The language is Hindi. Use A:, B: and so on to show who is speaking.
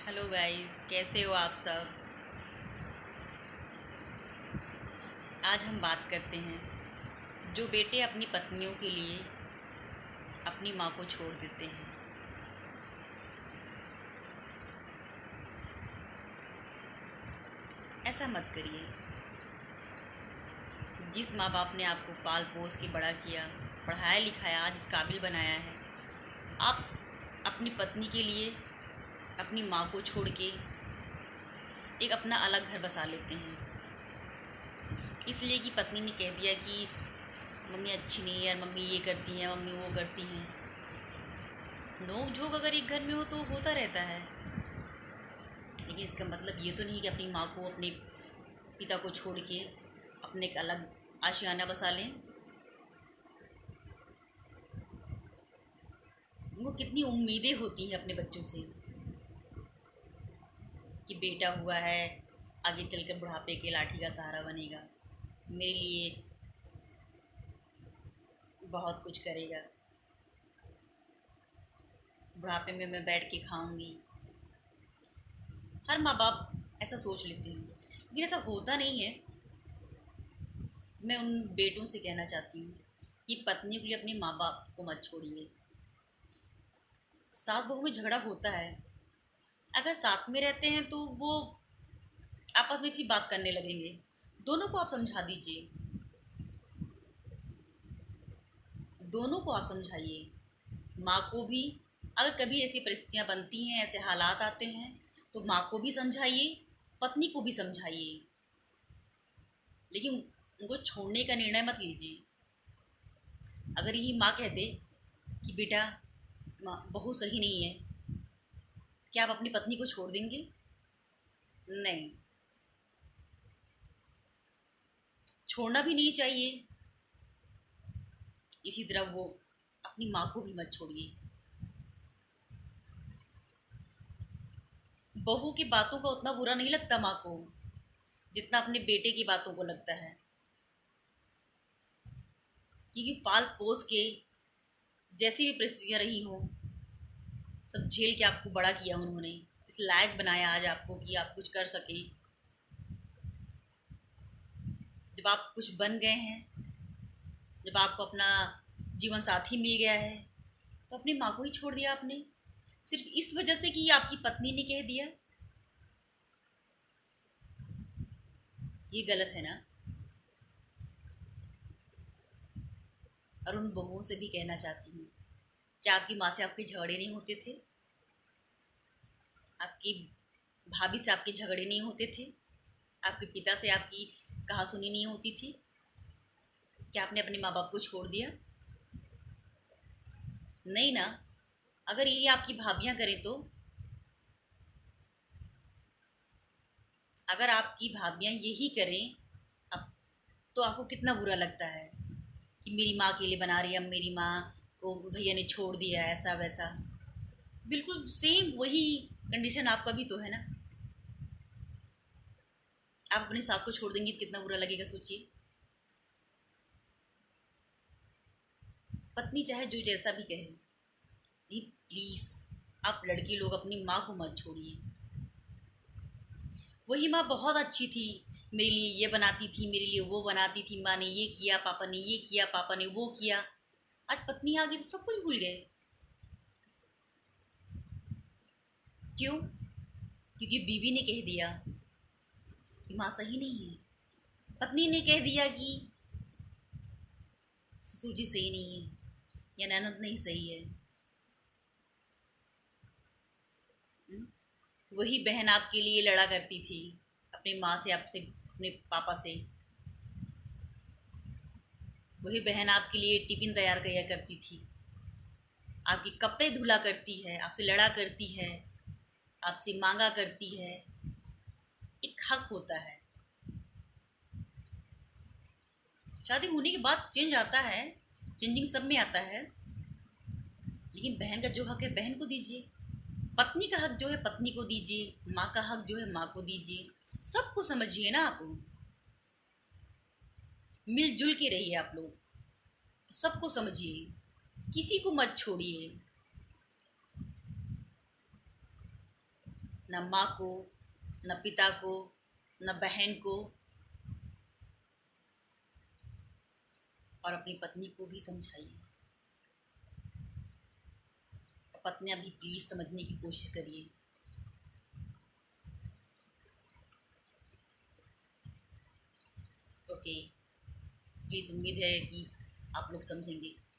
A: हेलो गाइस, कैसे हो आप सब। आज हम बात करते हैं जो बेटे अपनी पत्नियों के लिए अपनी माँ को छोड़ देते हैं। ऐसा मत करिए। जिस माँ बाप ने आपको पाल पोस के बड़ा किया, पढ़ाया लिखाया, आज इस काबिल बनाया है, आप अपनी पत्नी के लिए अपनी माँ को छोड़ के एक अपना अलग घर बसा लेते हैं, इसलिए कि पत्नी ने कह दिया कि मम्मी अच्छी नहीं है यार, मम्मी ये करती हैं, मम्मी वो करती हैं। नोक झोंक अगर एक घर में हो तो होता रहता है, लेकिन इसका मतलब ये तो नहीं कि अपनी माँ को, अपने पिता को छोड़ के अपने एक अलग आशियाना बसा लें। उनको कितनी उम्मीदें होती हैं अपने बच्चों से कि बेटा हुआ है, आगे चलकर बुढ़ापे के लाठी का सहारा बनेगा, मेरे लिए बहुत कुछ करेगा, बुढ़ापे में मैं बैठ के खाऊंगी। हर माँ बाप ऐसा सोच लेते हैं, लेकिन ऐसा होता नहीं है। मैं उन बेटों से कहना चाहती हूँ कि पत्नियों के लिए अपने माँ बाप को मत छोड़िए। सास बहू में झगड़ा होता है, अगर साथ में रहते हैं तो वो आपस में भी बात करने लगेंगे। दोनों को आप समझा दीजिए, दोनों को आप समझाइए। माँ को भी, अगर कभी ऐसी परिस्थितियाँ बनती हैं, ऐसे हालात आते हैं, तो माँ को भी समझाइए, पत्नी को भी समझाइए, लेकिन उनको छोड़ने का निर्णय मत लीजिए। अगर यही माँ कह दे कि बेटा बहू सही नहीं है, क्या आप अपनी पत्नी को छोड़ देंगे? नहीं, छोड़ना भी नहीं चाहिए। इसी तरह वो अपनी माँ को भी मत छोड़िए। बहू की बातों का उतना बुरा नहीं लगता माँ को जितना अपने बेटे की बातों को लगता है, क्योंकि पाल पोस के जैसी भी परिस्थितियाँ रही हों, सब झेल के आपको बड़ा किया उन्होंने, इस लायक बनाया आज आपको कि आप कुछ कर सकें। जब आप कुछ बन गए हैं, जब आपको अपना जीवन साथी मिल गया है, तो अपनी माँ को ही छोड़ दिया आपने, सिर्फ इस वजह से कि आपकी पत्नी ने कह दिया। ये गलत है ना। और उन बहुओं से भी कहना चाहती हूँ, क्या आपकी माँ से आपके झगड़े नहीं होते थे? आपकी भाभी से आपके झगड़े नहीं होते थे? आपके पिता से आपकी कहा सुनी नहीं होती थी? क्या आपने अपने माँ बाप को छोड़ दिया? नहीं ना। अगर ये आपकी भाभियाँ करें तो, अगर आपकी भाभियाँ यही करें अब, तो आपको कितना बुरा लगता है कि मेरी माँ अकेले बना रही है, अब मेरी माँ को भैया ने छोड़ दिया, ऐसा वैसा। बिल्कुल सेम वही कंडीशन आपका भी तो है ना। आप अपनी सास को छोड़ देंगी तो कितना बुरा लगेगा, सोचिए। पत्नी चाहे जो जैसा भी कहे, नहीं प्लीज़, आप लड़के लोग अपनी माँ को मत छोड़िए। वही माँ बहुत अच्छी थी, मेरे लिए ये बनाती थी, मेरे लिए वो बनाती थी, माँ ने ये किया, पापा ने ये किया, पापा ने वो किया। आज पत्नी आ गई तो सब कुछ भूल गए। क्यों? क्योंकि बीवी ने कह दिया कि माँ सही नहीं है, पत्नी ने कह दिया कि ससुर जी सही नहीं है या ननद नहीं सही है। हम्म? वही बहन आपके लिए लड़ा करती थी, अपनी माँ से, आपसे, अपने पापा से। वही बहन आपके लिए टिफ़िन तैयार किया करती थी, आपके कपड़े धुला करती है, आपसे लड़ा करती है, आपसे मांगा करती है। एक हक होता है। शादी होने के बाद चेंज आता है, चेंजिंग सब में आता है, लेकिन बहन का जो हक है बहन को दीजिए, पत्नी का हक जो है पत्नी को दीजिए, माँ का हक जो है माँ को दीजिए। सबको समझिए ना आप, मिलजुल के रहिए आप लोग, सबको समझिए, किसी को मत छोड़िए। न माँ को, न पिता को, न बहन को, और अपनी पत्नी को भी समझाइए। पत्नियां भी प्लीज़ समझने की कोशिश करिए। ओके, प्लीज़, उम्मीद है कि आप लोग समझेंगे।